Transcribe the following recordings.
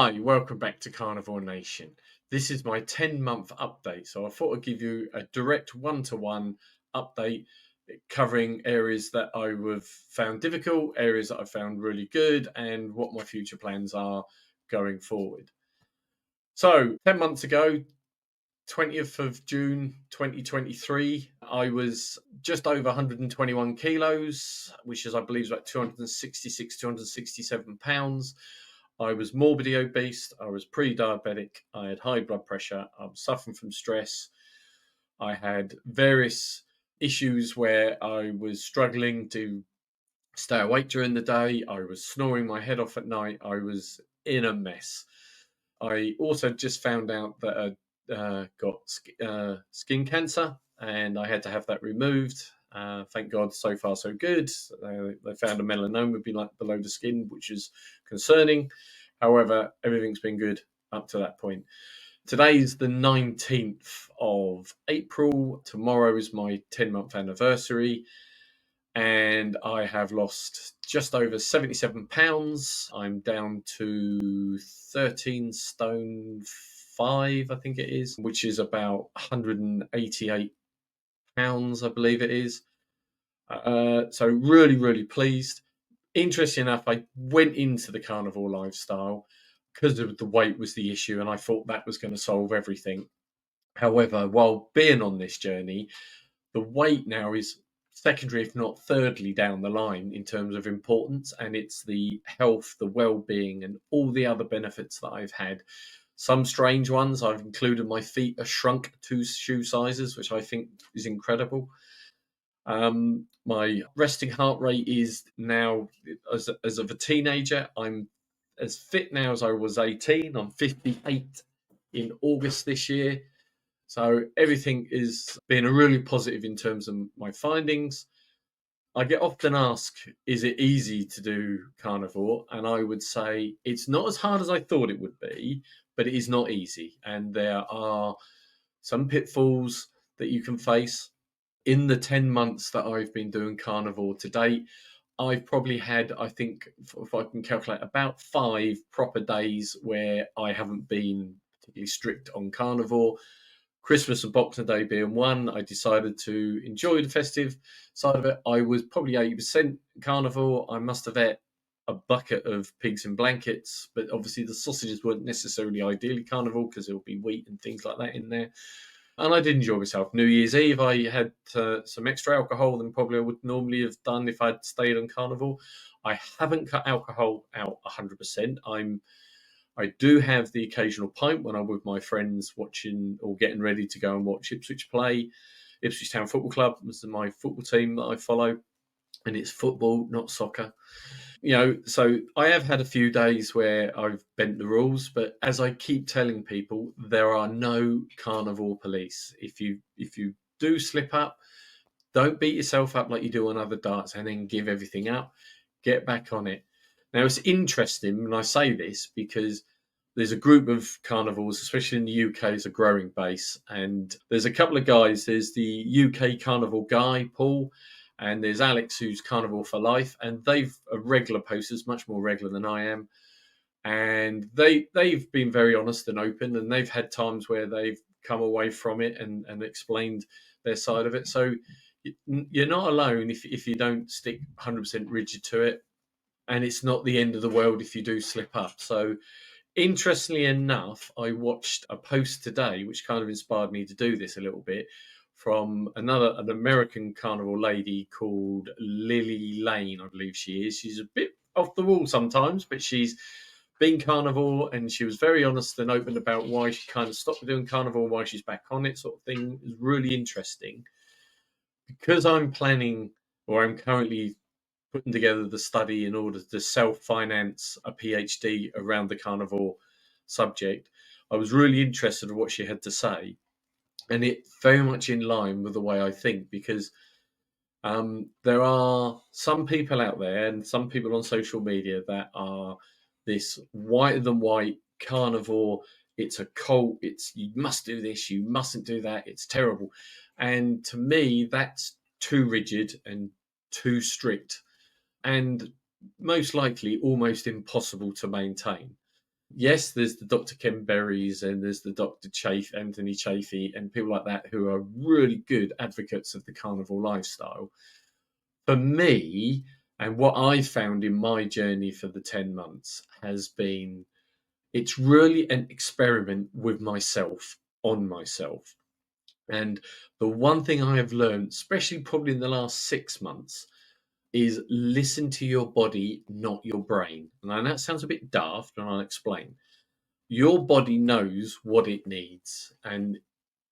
Hi, welcome back to Carnivore Nation. This is my 10-month update, so I thought I'd give you a direct one-to-one update covering areas that I have found difficult, areas that I found really good, and what my future plans are going forward. So, 10 months ago, 20th of June 2023, I was just over 121 kilos, which is, I believe, about 266, 267 pounds. I was morbidly obese. I was pre-diabetic. I had high blood pressure. I was suffering from stress. I had various issues where I was struggling to stay awake during the day. I was snoring my head off at night. I was in a mess. I also just found out that I got skin cancer, and I had to have that removed. Thank God, so far so good. They found a melanoma below the skin, which is concerning. However, everything's been good up to that point. Today is the 19th of April. Tomorrow is my 10-month anniversary, and I have lost just over 77 pounds. I'm down to 13 stone 5, I think it is, which is about 188 pounds, I believe it is. So really, really pleased. Interesting enough, I went into the carnivore lifestyle because of the weight was the issue, and I thought that was going to solve everything. However, while being on this journey, the weight now is secondary, if not thirdly, down the line in terms of importance, and it's the health, the well-being, and all the other benefits that I've had. Some strange ones. I've included my feet are shrunk 2 shoe sizes, which I think is incredible. My resting heart rate is now, as of a teenager, I'm as fit now as I was 18. I'm 58 in August this year. So everything is being a really positive in terms of my findings. I get often asked, is it easy to do carnivore? And I would say it's not as hard as I thought it would be, but it is not easy. And there are some pitfalls that you can face. In the 10 months that I've been doing carnivore to date, I've probably had, I think, if I can calculate, about 5 proper days where I haven't been particularly strict on carnivore. Christmas and Boxing Day being one, I decided to enjoy the festive side of it. I was probably 80% carnivore. I must have ate a bucket of pigs in blankets, but obviously the sausages weren't necessarily ideally carnivore because there'll be wheat and things like that in there. And I did enjoy myself. New Year's Eve, I had some extra alcohol than probably I would normally have done if I'd stayed on carnivore. I haven't cut alcohol out 100%. I do have the occasional pint when I'm with my friends watching or getting ready to go and watch Ipswich play. Ipswich Town Football Club is my football team that I follow, and it's football, not soccer. So I have had a few days where I've bent the rules, but as I keep telling people, there are no carnivore police. If you do slip up, don't beat yourself up like you do on other diets and then give everything up. Get back on it. Now, it's interesting when I say this because there's a group of carnivores, especially in the UK, is a growing base. And there's a couple of guys. There's the UK carnivore guy, Paul, and there's Alex, who's carnivore for life. And they've regular posters, much more regular than I am. And they've been very honest and open, and they've had times where they've come away from it and explained their side of it. So you're not alone if you don't stick 100% rigid to it, and it's not the end of the world if you do slip up. So interestingly enough, I watched a post today which kind of inspired me to do this a little bit from an American carnivore lady called Lily Lane, I believe she is. She's a bit off the wall sometimes, but she's been carnivore, and she was very honest and open about why she kind of stopped doing carnivore, why she's back on it, sort of thing. It was really interesting. Because I'm planning, or I'm currently putting together the study in order to self-finance a PhD around the carnivore subject, I was really interested in what she had to say, and it very much in line with the way I think, because there are some people out there and some people on social media that are this whiter than white carnivore. It's a cult. It's you must do this, you mustn't do that. It's terrible. And to me, that's too rigid and too strict, and most likely almost impossible to maintain. yes, there's the Dr. Ken Berries and there's the Anthony Chafee, and people like that who are really good advocates of the carnivore lifestyle. For me, and what I found in my journey for the 10 months has been, it's really an experiment with myself, on myself. And the one thing I have learned, especially probably in the last 6 months, is listen to your body, not your brain. And I know that sounds a bit daft, and I'll explain. Your body knows what it needs. And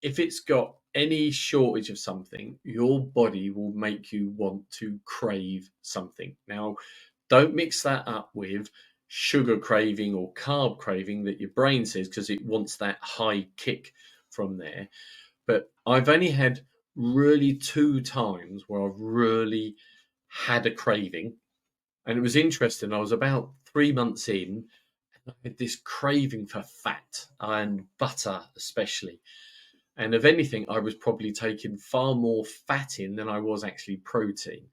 if it's got any shortage of something, your body will make you want to crave something. Now, don't mix that up with sugar craving or carb craving that your brain says, because it wants that high kick from there. But I've only had really 2 times where I've really had a craving. And it was interesting. I was about 3 months in, and I had this craving for fat and butter, especially. And if anything, I was probably taking far more fat in than I was actually protein.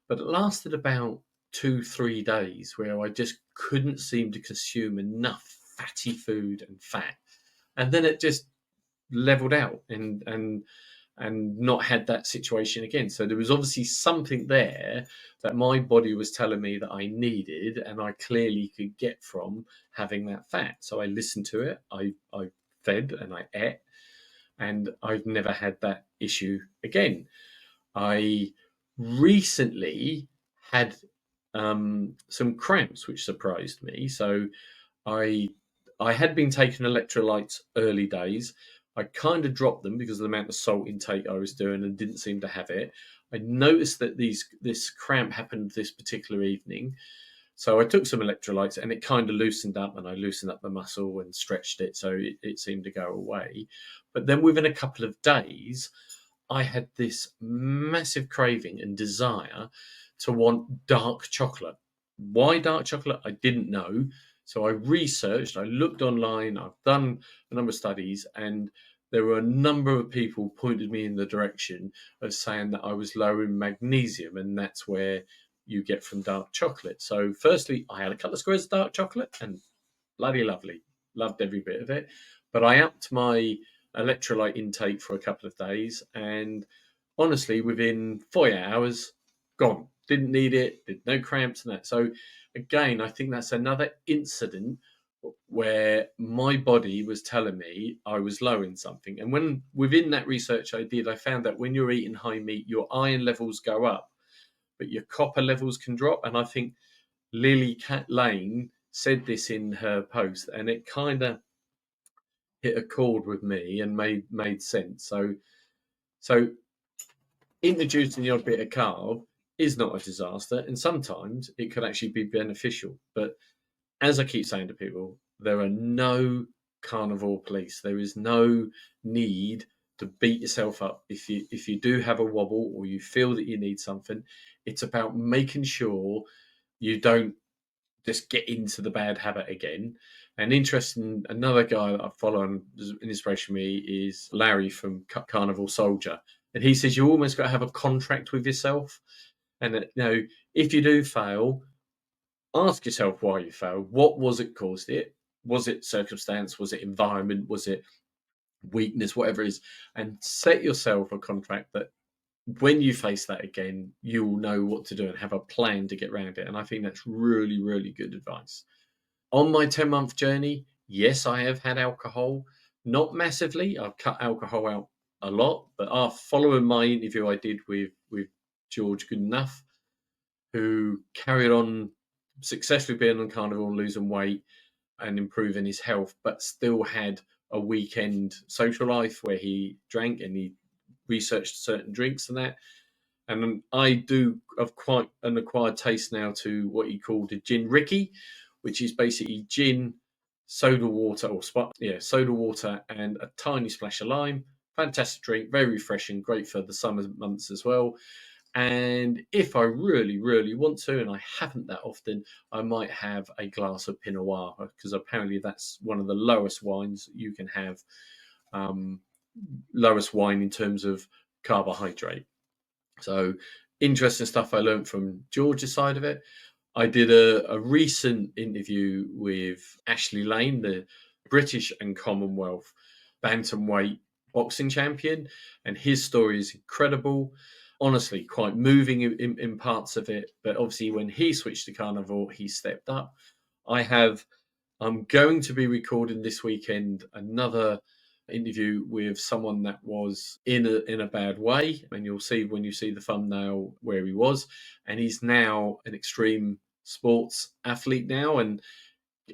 But it lasted about 2, 3 days where I just couldn't seem to consume enough fatty food and fat. And then it just leveled out and not had that situation again. So there was obviously something there that my body was telling me that I needed, and I clearly could get from having that fat. So I listened to it. I fed and I ate, and I've never had that issue again. I recently had some cramps, which surprised me. So I I had been taking electrolytes early days. I kind of dropped them because of the amount of salt intake I was doing and didn't seem to have it. I noticed that this cramp happened this particular evening. So I took some electrolytes and it kind of loosened up, and I loosened up the muscle and stretched it, so it seemed to go away. But then within a couple of days, I had this massive craving and desire to want dark chocolate. Why dark chocolate? I didn't know. So I researched, I looked online, I've done a number of studies, and there were a number of people pointed me in the direction of saying that I was low in magnesium, and that's where you get from dark chocolate. So, firstly, I had a couple of squares of dark chocolate, and bloody lovely, loved every bit of it. But I upped my electrolyte intake for a couple of days, and honestly, within 48 hours, gone. Didn't need it, did no cramps and that. So, again, I think that's another incident where my body was telling me I was low in something. And when within that research I did, I found that when you're eating high meat, your iron levels go up, but your copper levels can drop. And I think Lily Cat Lane said this in her post, and it kind of hit a chord with me and made sense. So introducing the odd bit of carb is not a disaster, and sometimes it could actually be beneficial. But as I keep saying to people, there are no carnivore police. There is no need to beat yourself up if you do have a wobble or you feel that you need something. It's about making sure you don't just get into the bad habit again. And interesting, another guy that I follow and is an inspiration for me is Larry from Carnival Soldier, and he says you almost got to have a contract with yourself. And if you do fail, ask yourself why you failed. What was it caused it? Was it circumstance? Was it environment? Was it weakness? Whatever it is, and set yourself a contract that when you face that again, you will know what to do and have a plan to get around it. And I think that's really, really good advice. On my 10-month journey, yes, I have had alcohol, not massively. I've cut alcohol out a lot, but following my interview I did with George Goodenough, who carried on successfully being on carnivore and losing weight and improving his health, but still had a weekend social life where he drank and he researched certain drinks and that. And I do have quite an acquired taste now to what he called a gin Ricky, which is basically gin, soda water, soda water, and a tiny splash of lime. Fantastic drink, very refreshing, great for the summer months as well. And if I really, really want to, and I haven't that often, I might have a glass of Pinot Noir, because apparently that's one of the lowest wines you can have, lowest wine in terms of carbohydrate. So interesting stuff I learned from George's side of it. I did a recent interview with Ashley Lane, the British and Commonwealth bantamweight boxing champion, and his story is incredible. Honestly, quite moving in parts of it. But obviously, when he switched to carnivore, he stepped up. I'm going to be recording this weekend another interview with someone that was in a bad way, and you'll see when you see the thumbnail where he was, and he's now an extreme sports athlete now, and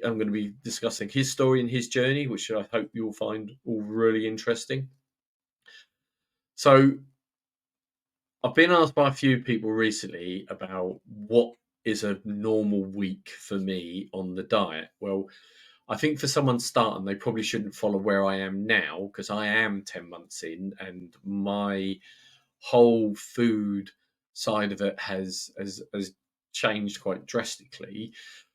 I'm going to be discussing his story and his journey, which I hope you'll find all really interesting. So I've been asked by a few people recently about what is a normal week for me on the diet. Well, I think for someone starting, they probably shouldn't follow where I am now, because I am 10 months in and my whole food side of it has changed quite drastically.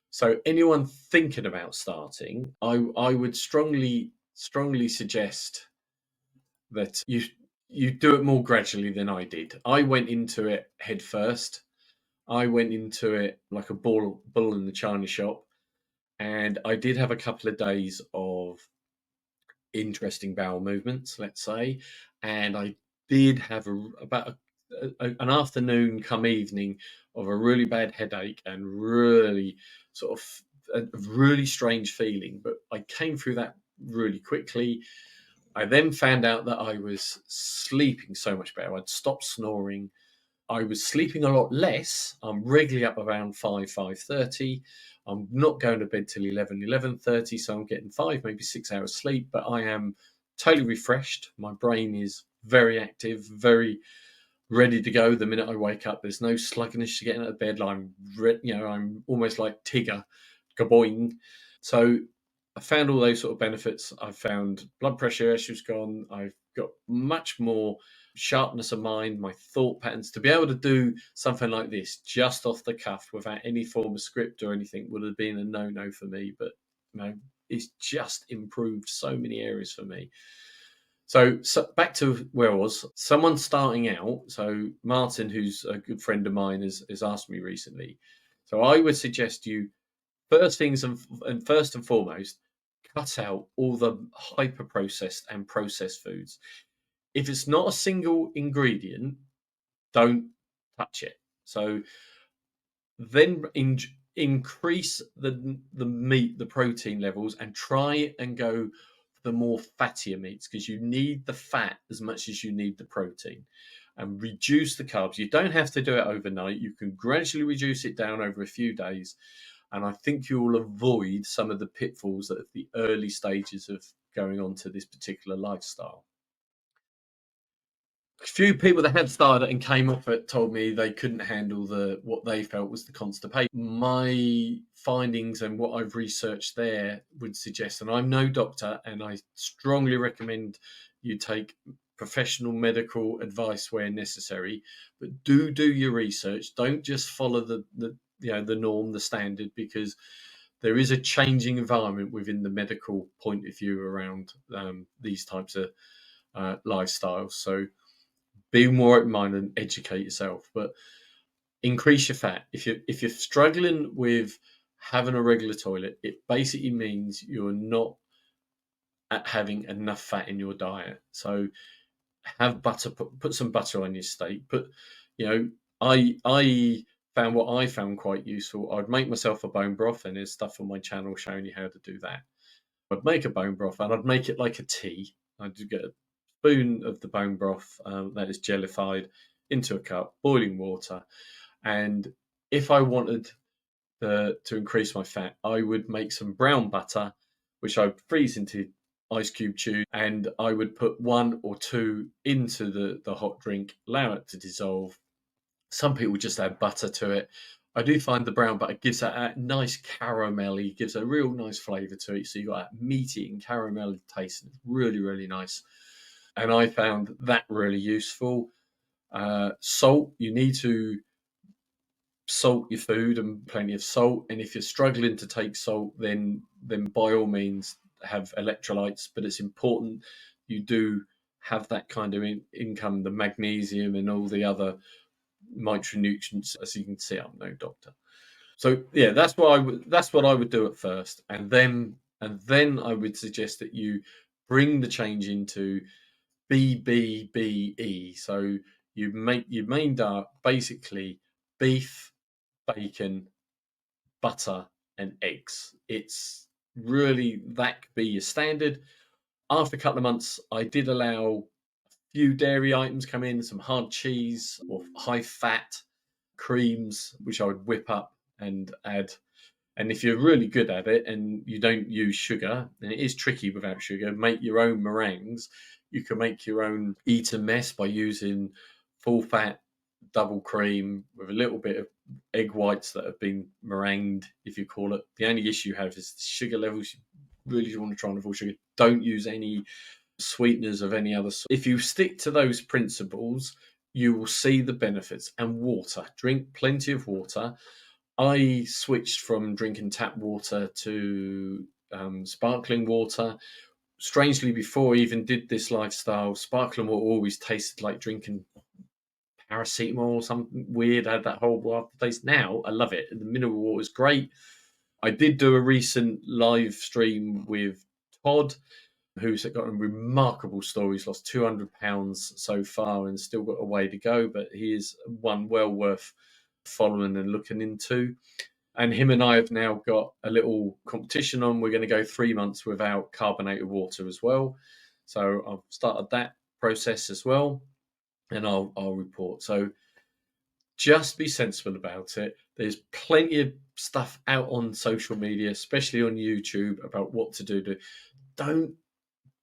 So anyone thinking about starting, I would strongly suggest that you do it more gradually than I did. I went into it head first. I went into it like a bull in the china shop, and I did have a couple of days of interesting bowel movements, let's say, and I did have an afternoon come evening of a really bad headache and really sort of a really strange feeling, but I came through that really quickly. I then found out that I was sleeping so much better. I'd stopped snoring. I was sleeping a lot less. I'm regularly up around 5:30. I'm not going to bed till 11:30, so I'm getting 5, maybe 6 hours sleep, but I am totally refreshed. My brain is very active, very ready to go the minute I wake up. There's no sluggishness to getting out of bed. I'm almost like Tigger, gaboing. So I found all those sort of benefits. I've found blood pressure issues gone. I've got much more sharpness of mind, my thought patterns. To be able to do something like this just off the cuff without any form of script or anything would have been a no-no for me. But it's just improved so many areas for me. So back to where I was. Someone starting out. So Martin, who's a good friend of mine, has asked me recently. So I would suggest you first and foremost, cut out all the hyper processed and processed foods. If it's not a single ingredient, don't touch it. So then increase the meat, the protein levels, and try and go for the more fattier meats, because you need the fat as much as you need the protein, and reduce the carbs. You don't have to do it overnight. You can gradually reduce it down over a few days, and I think you will avoid some of the pitfalls at the early stages of going on to this particular lifestyle. A few people that had started it and came off it told me they couldn't handle what they felt was the constipation. My findings and what I've researched there would suggest, and I'm no doctor, and I strongly recommend you take professional medical advice where necessary, but do your research. Don't just follow the norm, the standard, because there is a changing environment within the medical point of view around these types of lifestyles. So be more open-minded and educate yourself, but increase your fat. If you're struggling with having a regular toilet, it basically means you're not having enough fat in your diet. So have butter, put some butter on your steak. I found what I found quite useful. I'd make myself a bone broth, and there's stuff on my channel showing you how to do that. I'd make a bone broth, and I'd make it like a tea. I'd get a spoon of the bone broth that is jellified into a cup, boiling water. And if I wanted to increase my fat, I would make some brown butter, which I would freeze into ice cube tube, and I would put 1 or 2 into the hot drink, allow it to dissolve. Some people just add butter to it. I do find the brown butter gives that nice caramelly, gives a real nice flavour to it. So you've got that meaty and caramelly taste, and it's really, really nice. And I found that really useful. Salt, you need to salt your food, and plenty of salt. And if you're struggling to take salt, then by all means have electrolytes. But it's important you do have that kind of income, the magnesium and all the other micronutrients. As you can see, I'm no doctor. So yeah, that's what I would do at first, and then I would suggest that you bring the change into BBBE. So you make your main diet basically beef, bacon, butter, and eggs. It's really that could be your standard. After a couple of months, I did allow a few dairy items come in, some hard cheese or high fat creams, which I would whip up and add. And if you're really good at it and you don't use sugar, and it is tricky without sugar, make your own meringues. You can make your own eat a mess by using full fat double cream with a little bit of egg whites that have been meringued, if you call it. The only issue you have is the sugar levels. You really want to try and avoid sugar. Don't use any sweeteners of any other sort. If you stick to those principles, you will see the benefits. And water, drink plenty of water. I switched from drinking tap water to sparkling water. Strangely, before I even did this lifestyle, sparkling water always tasted like drinking paracetamol or something weird. I had that horrible aftertaste. Now I love it. The mineral water is great. I did do a recent live stream with Todd, who's got a remarkable story. He's lost 200 pounds so far and still got a way to go, but he is one well worth following and looking into. And him and I have now got a little competition on. We're going to go 3 months without carbonated water as well. So I've started that process as well, and I'll report. So just be sensible about it. There's plenty of stuff out on social media, especially on YouTube, about what to do. Don't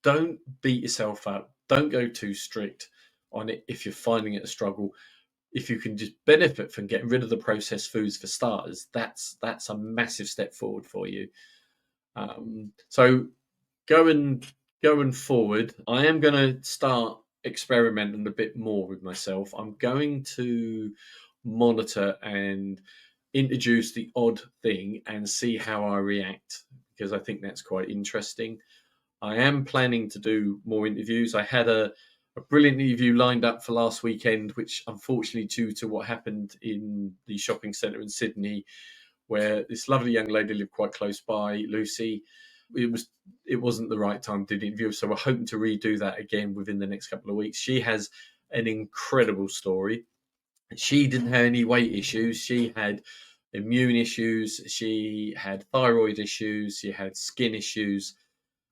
don't beat yourself up. Don't go too strict on it if you're finding it a struggle. If you can just benefit from getting rid of the processed foods for starters, that's a massive step forward for you. So going going forward, I am going to start experimenting a bit more with myself. I'm going to monitor and introduce the odd thing and see how I react, because I think that's quite interesting. I am planning to do more interviews. I had a brilliant interview lined up for last weekend, which unfortunately, due to what happened in the shopping centre in Sydney, where this lovely young lady lived quite close by, Lucy, it wasn't the right time to do the interview. So we're hoping to redo that again within the next couple of weeks. She has an incredible story. She didn't have any weight issues. She had immune issues. She had thyroid issues. She had skin issues,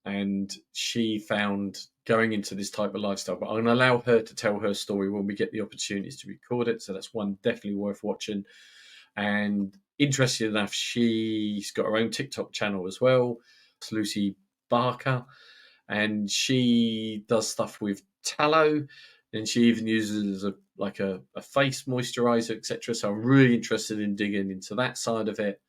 and she found going into this type of lifestyle. But I'm going to allow her to tell her story when we get the opportunities to record it. So that's one definitely worth watching. And interesting enough, she's got her own TikTok channel as well. It's Lucy Barker, and she does stuff with tallow, and she even uses a face moisturizer, etc. So I'm really interested in digging into that side of it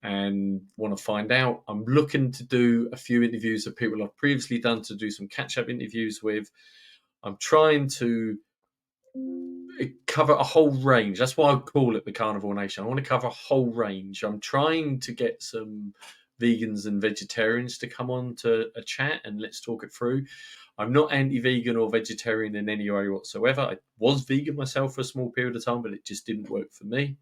and want to find out. I'm looking to do a few interviews of people I've previously done, to do some catch-up interviews with. I'm trying to cover a whole range. That's why I call it the Carnivore Nation. I want to cover a whole range. I'm trying to get some vegans and vegetarians to come on to a chat and let's talk it through. I'm not anti-vegan or vegetarian in any way whatsoever. I was vegan myself for a small period of time, but it just didn't work for me.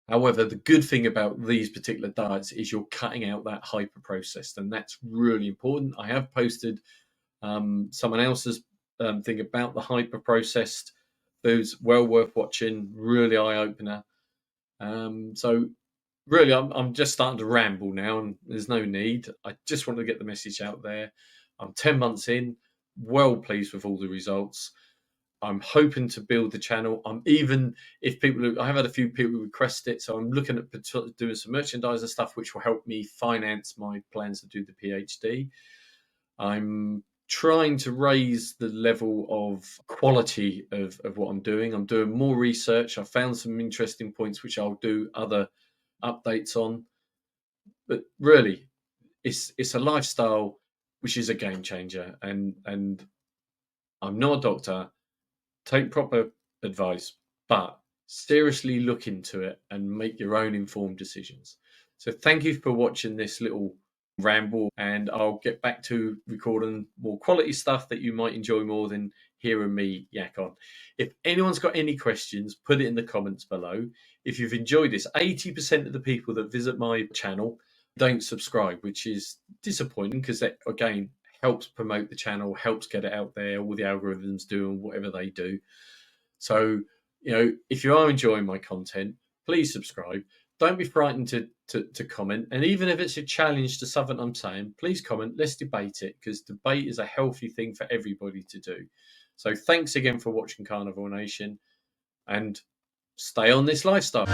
However, the good thing about these particular diets is you're cutting out that hyper processed, and that's really important. I have posted someone else's thing about the hyper processed foods, well worth watching, really eye opener. So, really, I'm just starting to ramble now, and there's no need. I just want to get the message out there. I'm 10 months in, well pleased with all the results. I'm hoping to build the channel. If people, I have had a few people request it, so I'm looking at doing some merchandiser stuff, which will help me finance my plans to do the PhD. I'm trying to raise the level of quality of what I'm doing. I'm doing more research. I found some interesting points, which I'll do other updates on. But really, it's a lifestyle which is a game changer, and I'm not a doctor. Take proper advice, but seriously look into it and make your own informed decisions. So thank you for watching this little ramble, and I'll get back to recording more quality stuff that you might enjoy more than hearing me yak on. If anyone's got any questions, put it in the comments below. If you've enjoyed this, 80% of the people that visit my channel don't subscribe, which is disappointing because that, again, helps promote the channel, helps get it out there, all the algorithms doing whatever they do. So, if you are enjoying my content, please subscribe. Don't be frightened to comment. And even if it's a challenge to something I'm saying, please comment. Let's debate it, because debate is a healthy thing for everybody to do. So thanks again for watching Carnivore Nation, and stay on this lifestyle.